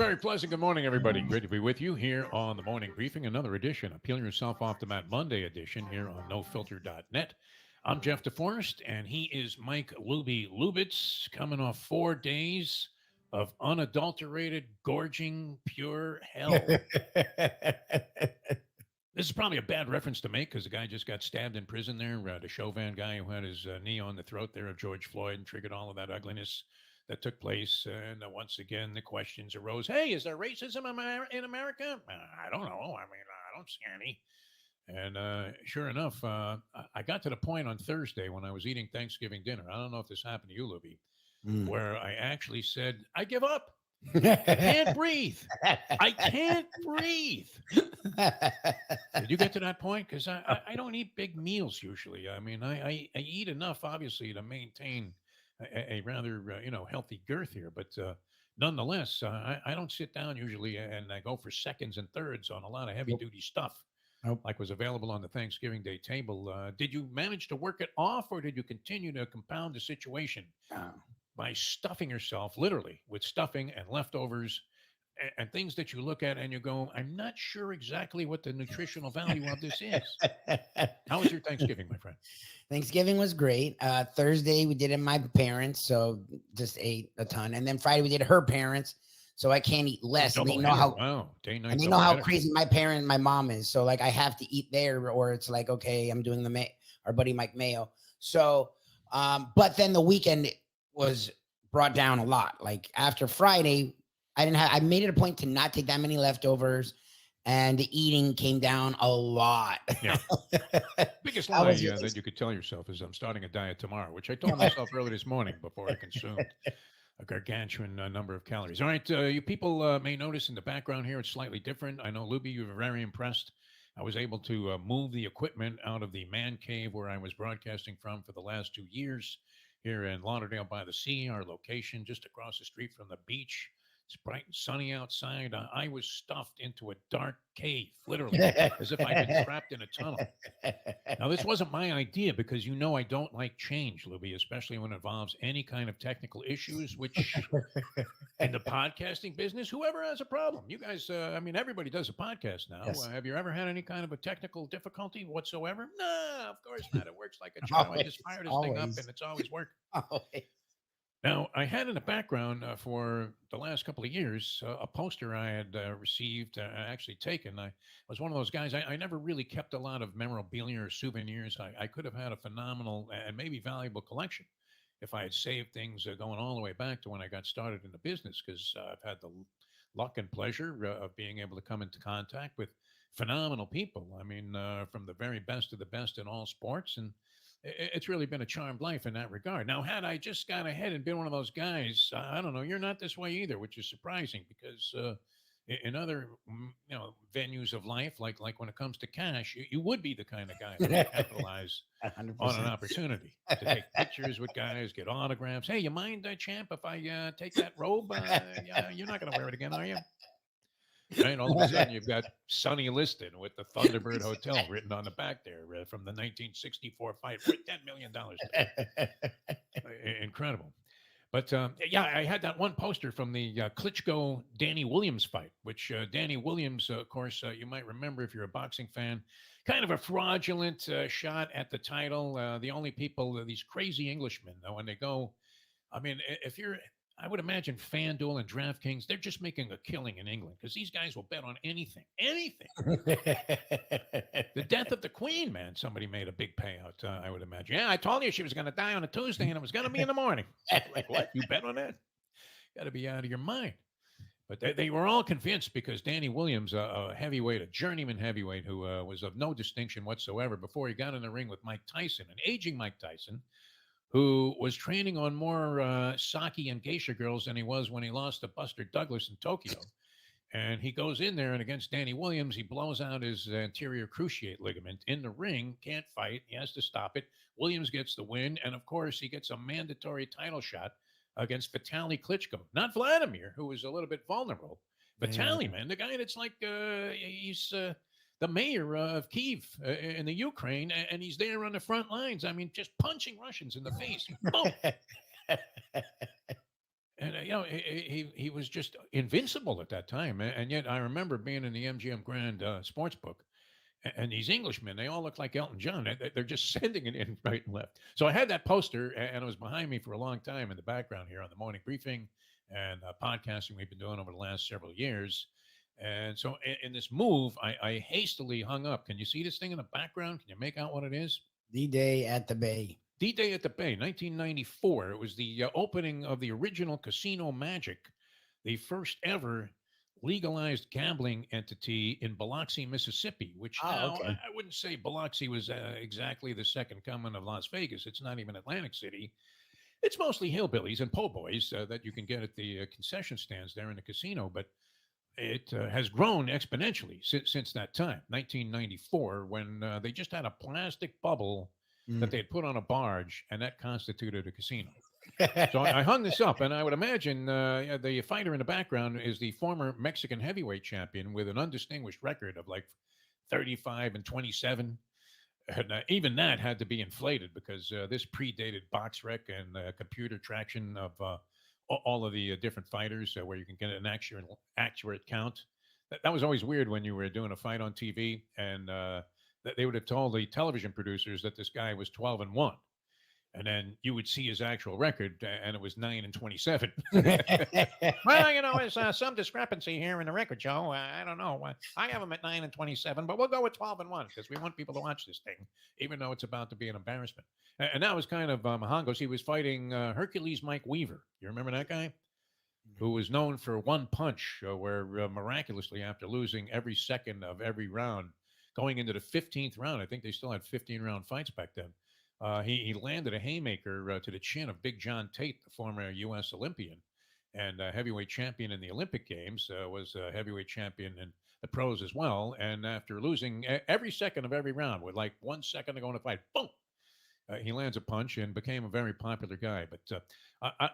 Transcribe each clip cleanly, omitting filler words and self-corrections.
very pleasant good morning, everybody. Great to be with you here on the morning briefing. Another edition, of Peel Yourself Off the Mat Monday edition here on NoFilter.net. I'm Jeff DeForest, and he is Mike Lubitz, coming off 4 days of unadulterated, gorging, pure hell. This is probably a bad reference to make because the guy just got stabbed in prison there. The Chauvin guy who had his knee on the throat there of George Floyd and triggered all of that ugliness that took place. And once again, the questions arose: hey, is there racism in America? I don't know. I mean, I don't see any. And sure enough, I got to the point on Thursday when I was eating Thanksgiving dinner. I don't know if this happened to you, Luby, where I actually said, I give up. I can't breathe. I can't breathe. Did you get to that point? Because I don't eat big meals usually. I mean, I eat enough, obviously, to maintain a rather, healthy girth here. But nonetheless, I don't sit down usually and I go for seconds and thirds on a lot of heavy duty stuff. Nope. Like was available on the Thanksgiving Day table. Did you manage to work it off, or did you continue to compound the situation by stuffing yourself literally with stuffing and leftovers and things that you look at and you go, I'm not sure exactly what the nutritional value of this is? How was your Thanksgiving, my friend? Thanksgiving was great. Thursday we did it my parents, so just ate a ton, and then Friday we did her parents, so I can't eat less. And they know how crazy my mom is. So like I have to eat there, or it's like okay, I'm doing our buddy Mike Mayo. So, but then the weekend was brought down a lot. Like after Friday, I made it a point to not take that many leftovers, and the eating came down a lot. Yeah. Biggest lie that you could tell yourself is I'm starting a diet tomorrow, which I told myself early this morning before I consumed a gargantuan number of calories. All right, you people may notice in the background here it's slightly different. I know, Lubie, you were very impressed. I was able to move the equipment out of the man cave where I was broadcasting from for the last 2 years here in Lauderdale by the Sea, our location just across the street from the beach. It's bright and sunny outside. I was stuffed into a dark cave, literally, as if I'd been trapped in a tunnel. Now, this wasn't my idea because you know I don't like change, Luby, especially when it involves any kind of technical issues, which in the podcasting business, whoever has a problem. You guys, everybody does a podcast now. Yes. Have you ever had any kind of a technical difficulty whatsoever? No, of course not. It works like a charm. I just fired this thing up and it's always working. Now, I had in the background for the last couple of years a poster I had received, actually taken. I was one of those guys, I never really kept a lot of memorabilia or souvenirs. I could have had a phenomenal and maybe valuable collection if I had saved things going all the way back to when I got started in the business, because I've had the luck and pleasure of being able to come into contact with phenomenal people. I mean, from the very best of the best in all sports. And it's really been a charmed life in that regard. Now, had I just gone ahead and been one of those guys, I don't know, you're not this way either, which is surprising because in other venues of life, like when it comes to cash, you would be the kind of guy that would capitalize 100%. On an opportunity to take pictures with guys, get autographs. Hey, you mind, champ, if I take that robe? You're not going to wear it again, are you? Right, all of a sudden you've got Sonny listed with the Thunderbird Hotel written on the back there from the 1964 fight for $10 million. Incredible. But I had that one poster from the Klitschko Danny Williams fight, which Danny Williams, of course, you might remember if you're a boxing fan, kind of a fraudulent shot at the title. The only people, these crazy Englishmen, when they go, I would imagine FanDuel and DraftKings, they're just making a killing in England because these guys will bet on anything. The death of the Queen, man. Somebody made a big payout, I would imagine. Yeah, I told you she was going to die on a Tuesday and it was going to be in the morning. Like, what? You bet on that? Got to be out of your mind. But they were all convinced because Danny Williams, a heavyweight, a journeyman heavyweight who was of no distinction whatsoever before he got in the ring with Mike Tyson, an aging Mike Tyson, who was training on more sake and geisha girls than he was when he lost to Buster Douglas in Tokyo. And he goes in there and against Danny Williams, he blows out his anterior cruciate ligament in the ring, can't fight. He has to stop it. Williams gets the win. And of course, he gets a mandatory title shot against Vitaly Klitschko, not Vladimir, who was a little bit vulnerable. Vitaly, man, the guy that's like, he's the mayor of Kyiv in the Ukraine, and he's there on the front lines. I mean, just punching Russians in the face. Boom. And he was just invincible at that time. And yet I remember being in the MGM Grand Sportsbook, and these Englishmen, they all look like Elton John. They're just sending it in right and left. So I had that poster, and it was behind me for a long time in the background here on the morning briefing and podcasting we've been doing over the last several years. And so in this move, I hastily hung up. Can you see this thing in the background? Can you make out what it is? D-Day at the Bay. D-Day at the Bay, 1994. It was the opening of the original Casino Magic, the first ever legalized gambling entity in Biloxi, Mississippi, which now okay. I wouldn't say Biloxi was exactly the second coming of Las Vegas. It's not even Atlantic City. It's mostly hillbillies and po' boys that you can get at the concession stands there in the casino, but it has grown exponentially since that time, 1994, when they just had a plastic bubble that they had put on a barge, and that constituted a casino. So I hung this up, and I would imagine the fighter in the background is the former Mexican heavyweight champion with an undistinguished record of like 35 and 27. And even that had to be inflated because this predated BoxRec and computer traction of all of the different fighters where you can get an accurate count. That was always weird when you were doing a fight on TV, and they would have told the television producers that this guy was 12-1. And then you would see his actual record, and it was 9 and 27. Well, there's some discrepancy here in the record, Joe. I don't know. I have him at 9 and 27, but we'll go with 12-1 because we want people to watch this thing, even though it's about to be an embarrassment. And that was kind of Mahongos. He was fighting Hercules Mike Weaver. You remember that guy? Who was known for one punch, where miraculously, after losing every second of every round, going into the 15th round, I think they still had 15-round fights back then. He landed a haymaker to the chin of Big John Tate, the former U.S. Olympian and heavyweight champion in the Olympic Games, was a heavyweight champion in the pros as well. And after losing every second of every round, with like 1 second to go in the fight, boom, he lands a punch and became a very popular guy. But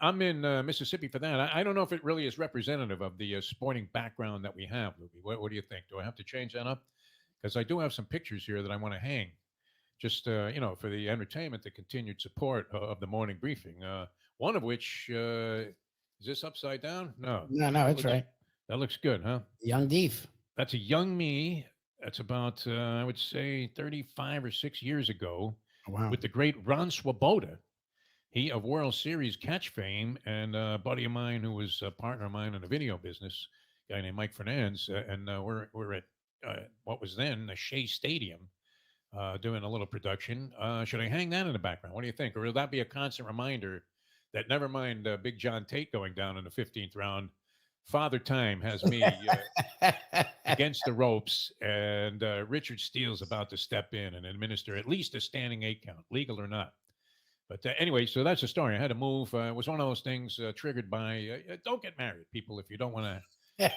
I'm in Mississippi for that. I don't know if it really is representative of the sporting background that we have, Lubie. What do you think? Do I have to change that up? Because I do have some pictures here that I want to hang. Just for the entertainment, the continued support of the morning briefing. One of which is this upside down? No, it's right. That looks good, huh? Young Def. That's a young me. That's about I would say 35 or 6 years ago. Wow. With the great Ron Swoboda, he of World Series catch fame, and a buddy of mine who was a partner of mine in the video business, a guy named Mike Fernandez, and we're at what was then the Shea Stadium. Doing a little production. Should I hang that in the background? What do you think? Or will that be a constant reminder that never mind Big John Tate going down in the 15th round, Father Time has me against the ropes, and Richard Steele's about to step in and administer at least a standing 8 count, legal or not. But anyway, so that's the story. I had to move. It was one of those things triggered by don't get married, people, if you don't want to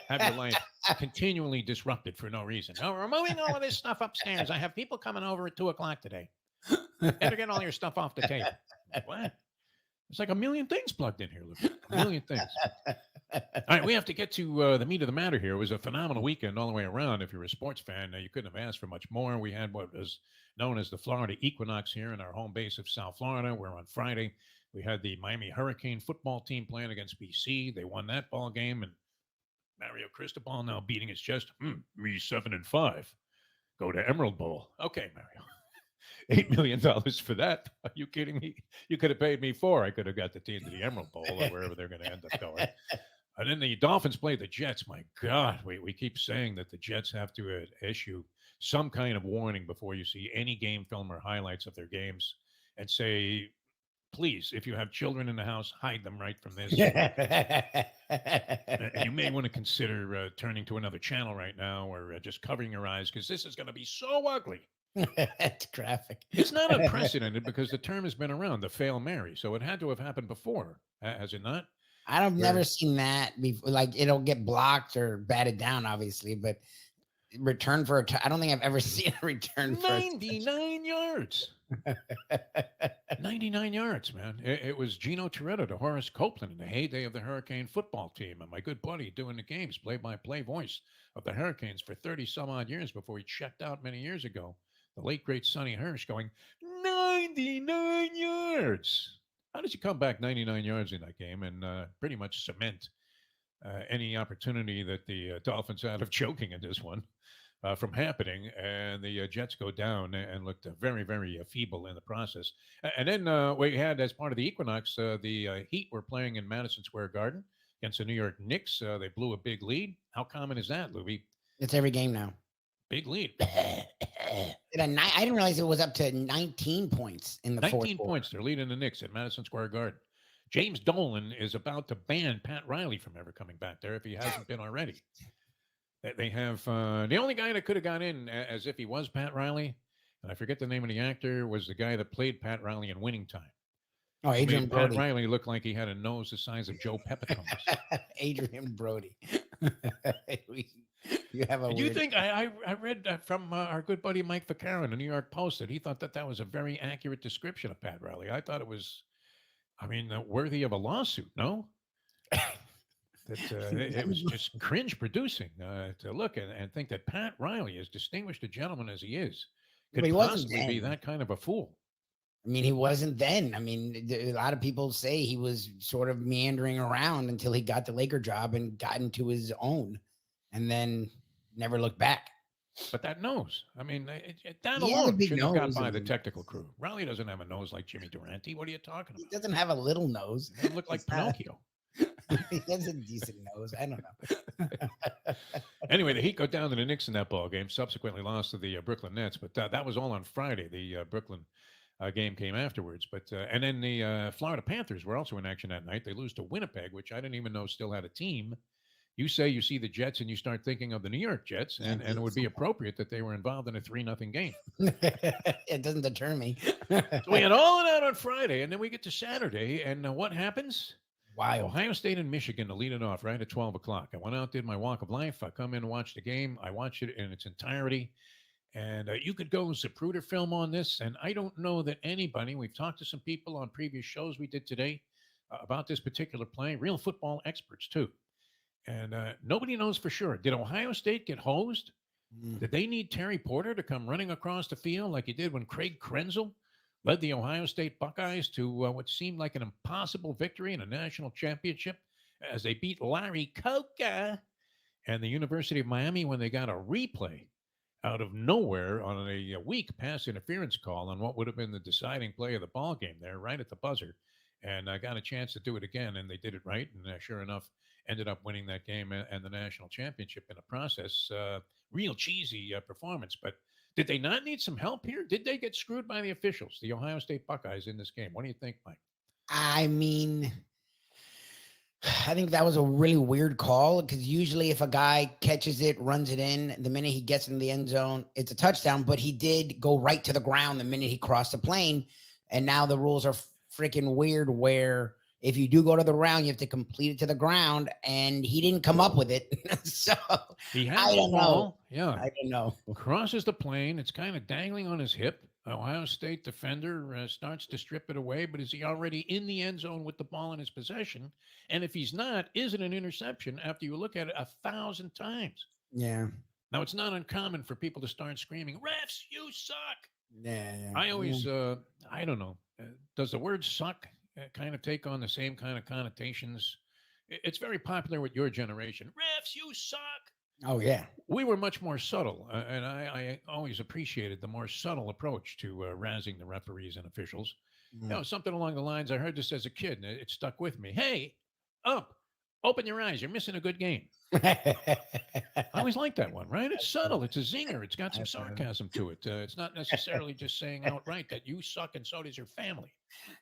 have your life continually disrupted for no reason. Oh, we're moving all of this stuff upstairs. I have people coming over at 2:00 today. Better get all your stuff off the table. What? There's like a million things plugged in here, Luke. A million things. All right, we have to get to the meat of the matter here. It was a phenomenal weekend all the way around. If you're a sports fan, you couldn't have asked for much more. We had what was known as the Florida Equinox here in our home base of South Florida, where on Friday we had the Miami Hurricane football team playing against BC. They won that ball game, and Mario Cristobal now beating his chest. Me 7-5. Go to Emerald Bowl. Okay, Mario. $8 million for that. Are you kidding me? You could have paid me 4. I could have got the team to the Emerald Bowl or wherever they're going to end up going. And then the Dolphins played the Jets. My God, we keep saying that the Jets have to issue some kind of warning before you see any game film or highlights of their games and say, please, if you have children in the house, hide them right from this. You may want to consider turning to another channel right now or just covering your eyes because this is going to be so ugly. It's graphic. It's not unprecedented because the term has been around, the fail Mary. So it had to have happened before, has it not? I've never seen that before. Like it'll get blocked or batted down, obviously, but return for I don't think I've ever seen a return for 99 yards. 99 yards, man. It was Gino Toretto to Horace Copeland in the heyday of the Hurricane football team, and my good buddy doing the games, play-by-play voice of the Hurricanes for 30 some odd years before he checked out many years ago. The late great Sonny Hirsch going 99 yards. How does he come back 99 yards in that game and pretty much cement any opportunity that the Dolphins had of choking in this one from happening? And the Jets go down and looked very, very feeble in the process. And then we had, as part of the Equinox, the Heat were playing in Madison Square Garden against the New York Knicks. They blew a big lead. How common is that, Lubie? It's every game now. Big lead. I didn't realize it was up to 19 points in the 19 points. They're leading the Knicks at Madison Square Garden. James Dolan is about to ban Pat Riley from ever coming back there if he hasn't been already. They have the only guy that could have got in as if he was Pat Riley, and I forget the name of the actor, was the guy that played Pat Riley in Winning Time. Oh, Adrian Brody. Pat Riley looked like he had a nose the size of Joe Pepitone. Adrian Brody. You have a. Do you think I read from our good buddy Mike Vaccaro in the New York Post that he thought that was a very accurate description of Pat Riley? I thought it was, worthy of a lawsuit. No, it was just cringe producing to look and think that Pat Riley, as distinguished a gentleman as he is, could possibly be that kind of a fool. I mean, he wasn't then. I mean, a lot of people say he was sort of meandering around until he got the Laker job and got into his own, and then never looked back. But that nose, that alone should have got by the technical crew. Riley doesn't have a nose like Jimmy Durante. What are you talking about? He doesn't have a little nose. He look like Pinocchio. He has a decent nose. I don't know. Anyway, the Heat go down to the Knicks in that ball game. Subsequently lost to the Brooklyn Nets, but that was all on Friday. The Brooklyn game came afterwards. But and then the Florida Panthers were also in action that night. They lose to Winnipeg, which I didn't even know still had a team. You say you see the Jets and you start thinking of the New York Jets, and it would be appropriate that they were involved in a 3-0 game. It doesn't deter me. So we had all of that on Friday, and then we get to Saturday, and what happens? Wow. Ohio State and Michigan to lead it off right at 12 o'clock. I went out, did my walk of life. I come in and watch the game. I watched it in its entirety. And you could go Zapruder film on this, and I don't know that anybody, we've talked to some people on previous shows we did today about this particular play, real football experts too. And nobody knows for sure. Did Ohio State get hosed? Did they need Terry Porter to come running across the field like he did when Craig Krenzel led the Ohio State Buckeyes to what seemed like an impossible victory in a national championship as they beat Larry Coca and the University of Miami when they got a replay out of nowhere on a weak pass interference call on what would have been the deciding play of the ball game there, right at the buzzer. And I got a chance to do it again, and they did it right. And sure enough, ended up winning that game and the national championship in the process. Real cheesy performance. But did they not need some help here? Did they get screwed by the officials, the Ohio State Buckeyes, in this game? What do you think, Mike? I think that was a really weird call because usually if a guy catches it, runs it in, the minute he gets in the end zone, it's a touchdown. But he did go right to the ground the minute he crossed the plane. And now the rules are freaking weird where if you do go to the ground, you have to complete it to the ground. And he didn't come up with it. So I don't know. Yeah. I don't know. Crosses the plane. It's kind of dangling on his hip. Ohio State defender starts to strip it away, but is he already in the end zone with the ball in his possession? And if he's not, is it an interception after you look at it 1,000 times? Yeah. Now, it's not uncommon for people to start screaming, "Refs, you suck." Yeah. I always, I don't know. Does the word suck kind of take on the same kind of connotations? It's very popular with your generation. Refs, you suck. Oh, yeah. We were much more subtle, and I always appreciated the more subtle approach to razzing the referees and officials. Something along the lines, I heard this as a kid, and it stuck with me. Hey, open your eyes. You're missing a good game. I always like that one, right? It's subtle. It's a zinger. It's got some sarcasm to it. It's not necessarily just saying outright that you suck and so does your family.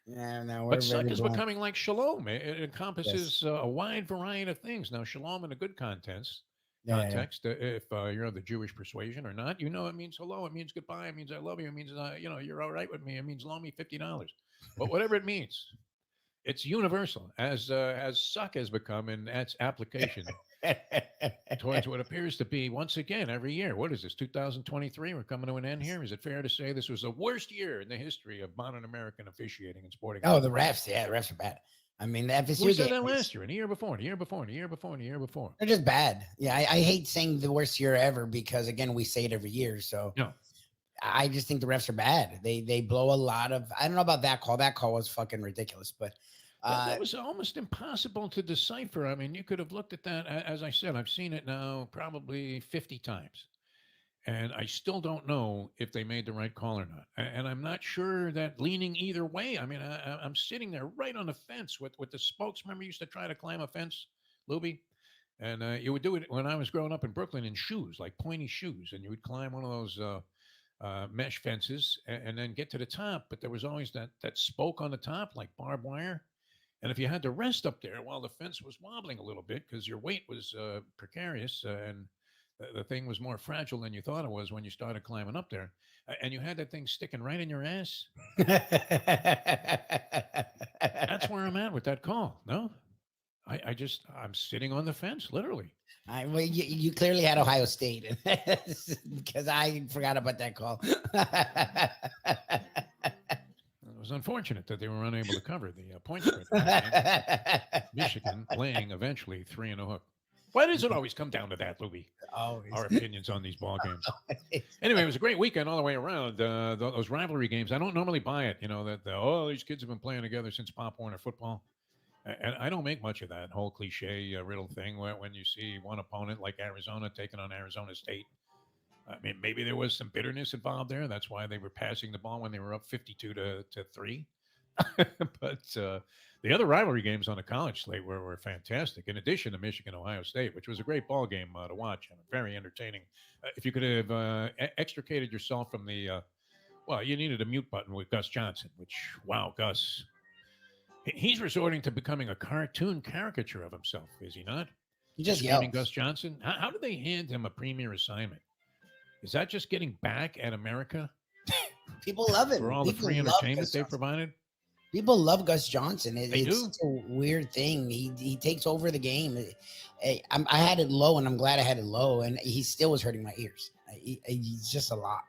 Yeah, no, but suck is becoming like shalom. It encompasses a wide variety of things. Now, shalom in a good context. Context, if you're of the Jewish persuasion or not, it means hello, it means goodbye, it means I love you, it means you're all right with me, it means loan me $50. But whatever it means, it's universal, as suck has become in its application towards what appears to be, once again, every year. What is this, 2023? We're coming to an end here. Is it fair to say this was the worst year in the history of modern American officiating and sporting? Oh, the refs, the refs are bad. I mean, the FSU we said that last year, and the year before, and the year before, and the year before, and the year before. They're just bad. Yeah, I hate saying the worst year ever because, again, we say it every year. So, no. I just think the refs are bad. They blow a lot of. I don't know about that call. That call was fucking ridiculous, but that was almost impossible to decipher. I mean, you could have looked at that. As I said, I've seen it now probably 50 times. And I still don't know if they made the right call or not. And I'm not sure that leaning either way. I mean, I'm sitting there right on the fence with the spokes. Remember, you used to try to climb a fence, Lubie? And you would do it when I was growing up in Brooklyn in shoes, like pointy shoes. And you would climb one of those mesh fences and then get to the top. But there was always that spoke on the top, like barbed wire. And if you had to rest up there while the fence was wobbling a little bit because your weight was precarious and the thing was more fragile than you thought it was when you started climbing up there, and you had that thing sticking right in your ass. That's where I'm at with that call. No, I'm sitting on the fence, literally. Well, you clearly had Ohio State because I forgot about that call. It was unfortunate that they were unable to cover the point spread. Michigan laying eventually 3 and a hook. Why does it always come down to that, Lubie? Always. Our opinions on these ball games. Anyway, it was a great weekend all the way around. Those rivalry games, I don't normally buy it. You know, that these kids have been playing together since Pop Warner football. And I don't make much of that whole cliche riddle thing when you see one opponent like Arizona taking on Arizona State. I mean, maybe there was some bitterness involved there. That's why they were passing the ball when they were up 52 to 3. But the other rivalry games on the college slate were fantastic. In addition to Michigan, Ohio State, which was a great ball game to watch and very entertaining. If you could have extricated yourself from the, well, you needed a mute button with Gus Johnson, which, wow, Gus, he's resorting to becoming a cartoon caricature of himself, is he not? He just yelling Gus Johnson. How do they hand him a premier assignment? Is that just getting back at America? People love it for all the free entertainment they provided. People love Gus Johnson. It's such a weird thing. He takes over the game. I had it low, and I'm glad I had it low, and he still was hurting my ears. He's just a lot.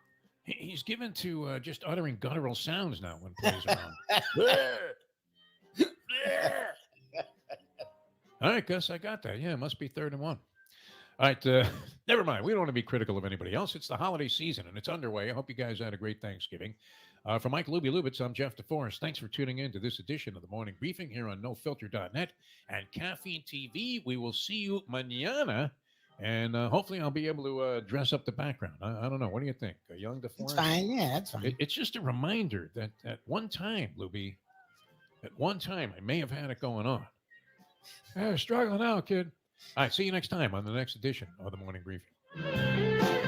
He's given to just uttering guttural sounds now when plays around. All right, Gus, I got that. Yeah, it must be 3rd and 1. All right, never mind. We don't want to be critical of anybody else. It's the holiday season, and it's underway. I hope you guys had a great Thanksgiving. For Mike Lubie Lubitz, I'm Jeff DeForest. Thanks for tuning in to this edition of the Morning Briefing here on NoFilter.net and Caffeine TV. We will see you mañana, and hopefully I'll be able to dress up the background. I don't know. What do you think? A young DeForest? It's fine. Yeah, that's fine. It's just a reminder that at one time, Lubie, at one time, I may have had it going on. Struggling out, kid. All right, see you next time on the next edition of the Morning Briefing.